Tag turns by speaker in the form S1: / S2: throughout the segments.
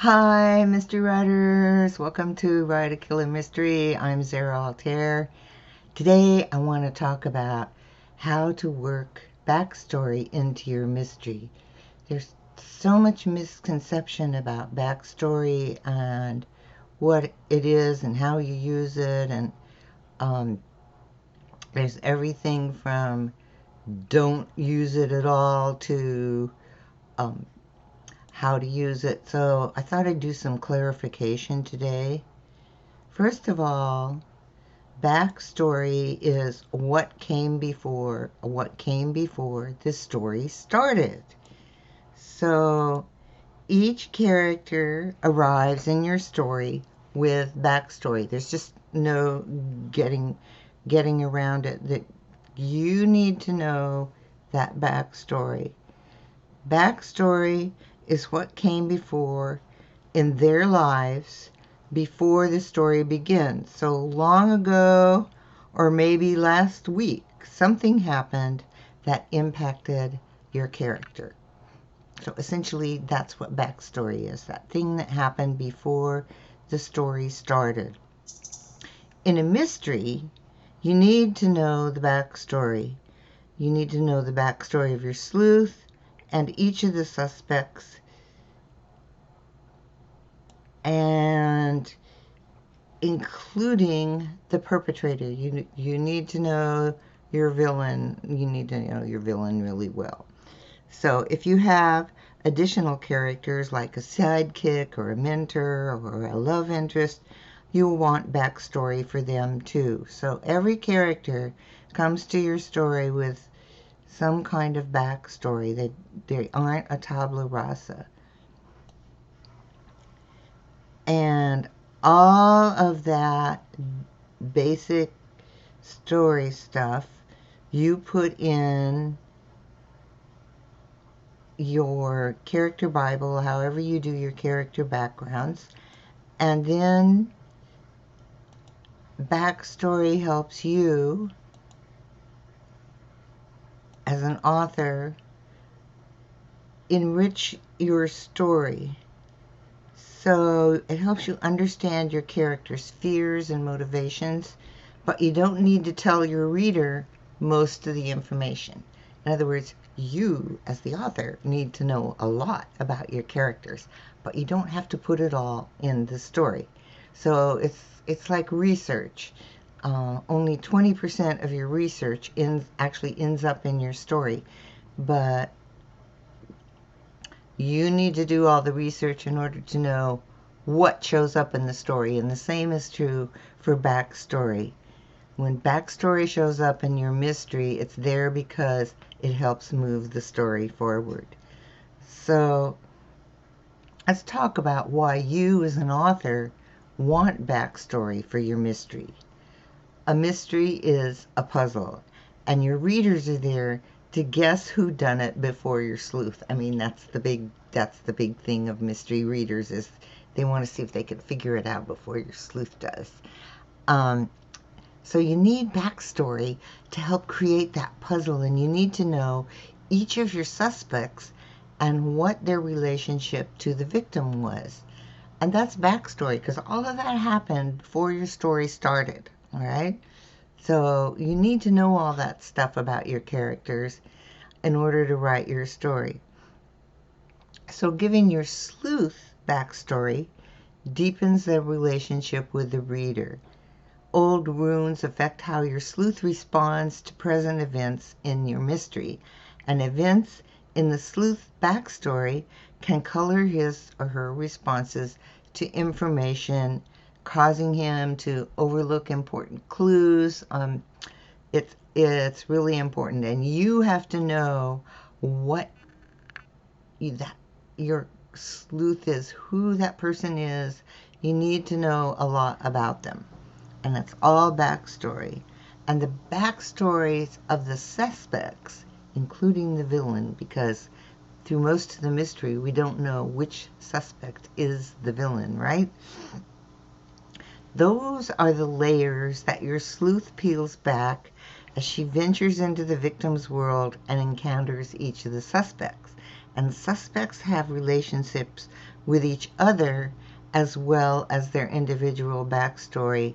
S1: Hi, mystery writers. Welcome to Write a Killer Mystery. I'm Zara Altair. Today, I want to talk about how to work backstory into your mystery. There's so much misconception about backstory and what it is and how you use it. And um, there's everything from don't use it at all to um, how to use it. So I thought I'd do some clarification today. First of all, backstory is what came before the story started. So each character arrives in your story with backstory. There's just no getting around it. That you need to know that backstory. Backstory is what came before in their lives before the story begins. So long ago, or maybe last week, something happened that impacted your character. So essentially, that's what backstory is, that thing that happened before the story started. In a mystery, you need to know the backstory. You need to know the backstory of your sleuth and each of the suspects, and including the perpetrator. You need to know your villain. You need to know your villain really well. So if you have additional characters like a sidekick or a mentor or a love interest, you'll want backstory for them too. So every character comes to your story with some kind of backstory. They aren't a tabula rasa. And all of that basic story stuff you put in your character Bible, however you do your character backgrounds, and then backstory helps you as an author enrich your story. So it helps you understand your character's fears and motivations, but you don't need to tell your reader most of the information. In other words, you, as the author, need to know a lot about your characters, but you don't have to put it all in the story. So it's like research. Only 20% of your research actually ends up in your story, but you need to do all the research in order to know what shows up in the story. And the same is true for backstory. When backstory shows up in your mystery, it's there because it helps move the story forward. So let's talk about why you as an author want backstory for your mystery. A mystery is a puzzle, and your readers are there to guess who done it before your sleuth. I mean, that's the big thing of mystery readers, is they want to see if they can figure it out before your sleuth does. So you need backstory to help create that puzzle, and you need to know each of your suspects and what their relationship to the victim was. And that's backstory, because all of that happened before your story started, all right? So you need to know all that stuff about your characters in order to write your story. So giving your sleuth backstory deepens their relationship with the reader. Old wounds affect how your sleuth responds to present events in your mystery, and events in the sleuth backstory can color his or her responses to information, causing him to overlook important clues. It's really important, and you have to know what that your sleuth is, who that person is. You need to know a lot about them, and it's all backstory. And the backstories of the suspects, including the villain, because through most of the mystery we don't know which suspect is the villain, right? Those are the layers that your sleuth peels back as she ventures into the victim's world and encounters each of the suspects. And suspects have relationships with each other as well as their individual backstory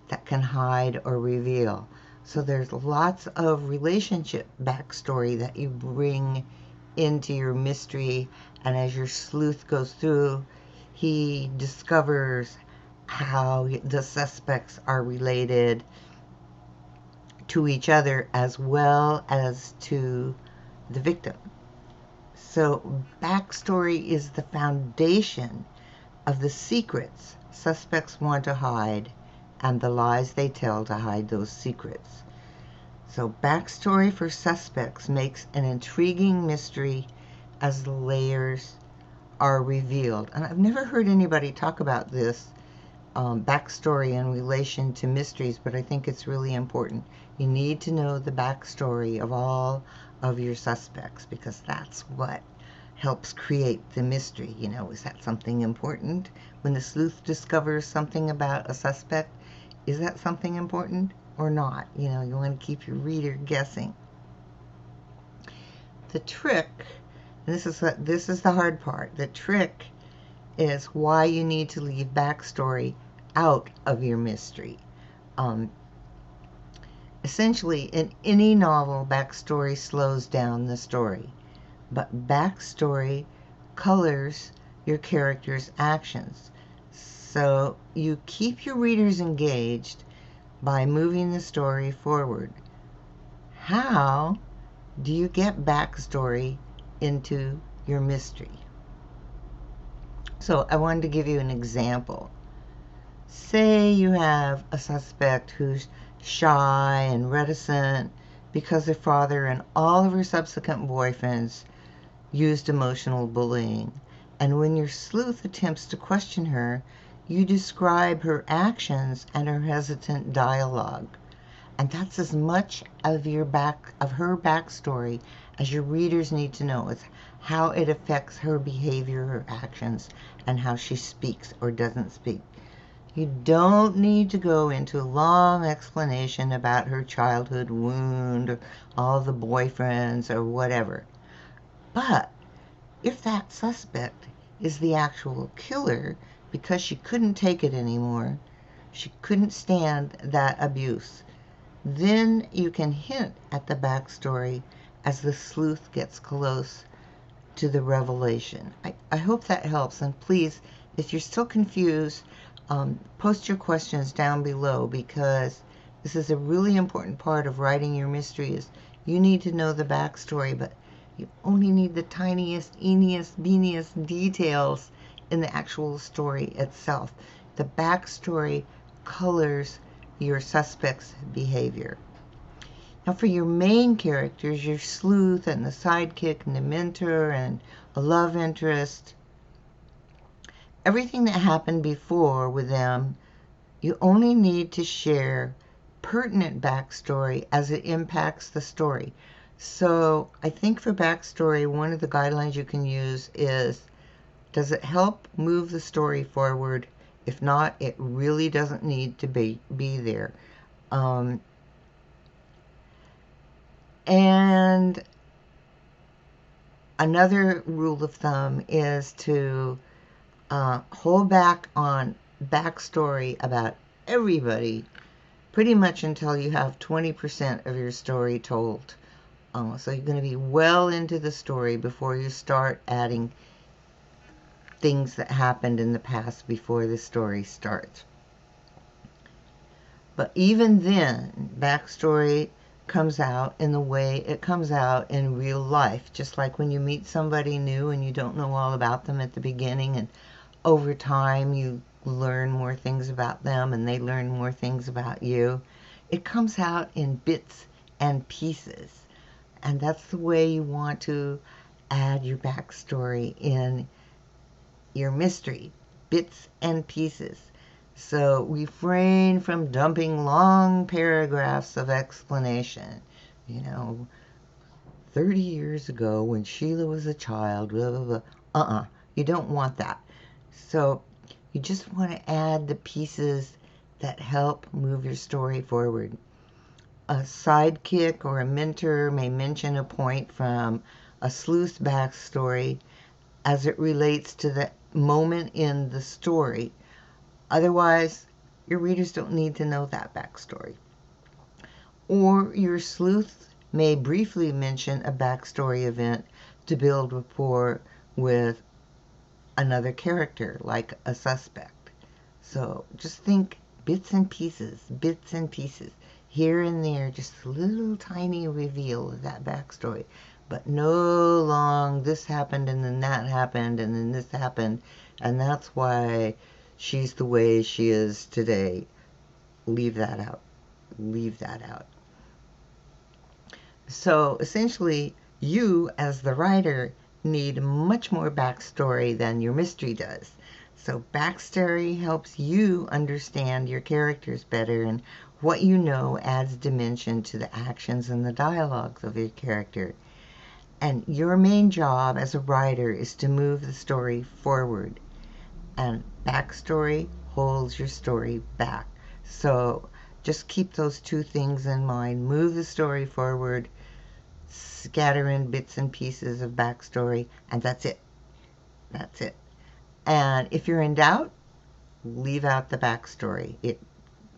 S1: that can hide or reveal. So there's lots of relationship backstory that you bring into your mystery, and as your sleuth goes through, he discovers how the suspects are related to each other as well as to the victim. So backstory is the foundation of the secrets suspects want to hide and the lies they tell to hide those secrets. So backstory for suspects makes an intriguing mystery as the layers are revealed. And I've never heard anybody talk about this backstory in relation to mysteries, but I think it's really important. You need to know the backstory of all of your suspects because that's what helps create the mystery. You know, is that something important? When the sleuth discovers something about a suspect, is that something important or not? You know, you want to keep your reader guessing. The trick, and this is the hard part, the trick is why you need to leave backstory out of your mystery. Essentially, in any novel, backstory slows down the story, but backstory colors your character's actions. So you keep your readers engaged by moving the story forward. How do you get backstory into your mystery? So I wanted to give you an example. Say you have a suspect who's shy and reticent because her father and all of her subsequent boyfriends used emotional bullying. And when your sleuth attempts to question her, you describe her actions and her hesitant dialogue. And that's as much of her backstory as your readers need to know. It's how it affects her behavior, her actions, and how she speaks or doesn't speak. You don't need to go into a long explanation about her childhood wound or all the boyfriends or whatever. But if that suspect is the actual killer because she couldn't take it anymore, she couldn't stand that abuse, then you can hint at the backstory as the sleuth gets close to the revelation. I hope that helps, and please, if you're still confused, post your questions down below because this is a really important part of writing your mysteries. You need to know the backstory, but you only need the tiniest, eeniest, beaniest details in the actual story itself. The backstory colors your suspect's behavior. Now for your main characters, your sleuth and the sidekick and the mentor and a love interest, everything that happened before with them, you only need to share pertinent backstory as it impacts the story. So I think for backstory, one of the guidelines you can use is, does it help move the story forward? If not, it really doesn't need to be there. And another rule of thumb is to hold back on backstory about everybody pretty much until you have 20% of your story told. So you're going to be well into the story before you start adding things that happened in the past before the story starts. But even then, backstory comes out in the way it comes out in real life, just like when you meet somebody new and you don't know all about them at the beginning, and over time you learn more things about them and they learn more things about you. It comes out in bits and pieces, and that's the way you want to add your backstory in your mystery, bits and pieces. So refrain from dumping long paragraphs of explanation. You know, 30 years ago when Sheila was a child, blah, blah, blah. You don't want that. So you just want to add the pieces that help move your story forward. A sidekick or a mentor may mention a point from a sleuth's backstory as it relates to the moment in the story. Otherwise, your readers don't need to know that backstory. Or your sleuth may briefly mention a backstory event to build rapport with another character, like a suspect. So just think bits and pieces, here and there, just a little tiny reveal of that backstory. But no long, this happened and then that happened and then this happened, and that's why she's the way she is today. Leave that out. Leave that out. So essentially, you as the writer need much more backstory than your mystery does. So backstory helps you understand your characters better, and what you know adds dimension to the actions and the dialogues of your character. And your main job as a writer is to move the story forward, and backstory holds your story back. So just keep those two things in mind. Move the story forward, scatter in bits and pieces of backstory, and that's it. That's it. And if you're in doubt, leave out the backstory.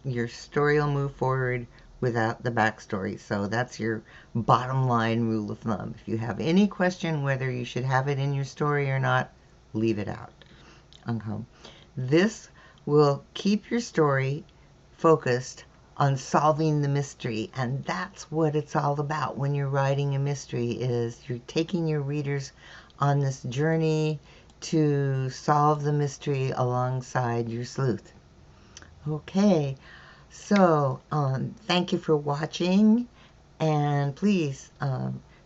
S1: Your story will move forward without the backstory. So that's your bottom line rule of thumb. If you have any question whether you should have it in your story or not, leave it out. This will keep your story focused on solving the mystery, and that's what it's all about when you're writing a mystery, is you're taking your readers on this journey to solve the mystery alongside your sleuth. Okay, so thank you for watching, and please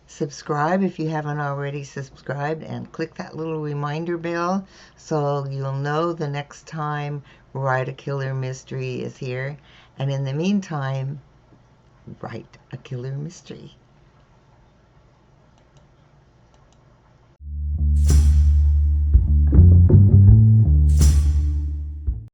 S1: subscribe if you haven't already subscribed, and click that little reminder bell so you'll know the next time Write a Killer Mystery is here. And in the meantime, write a killer mystery.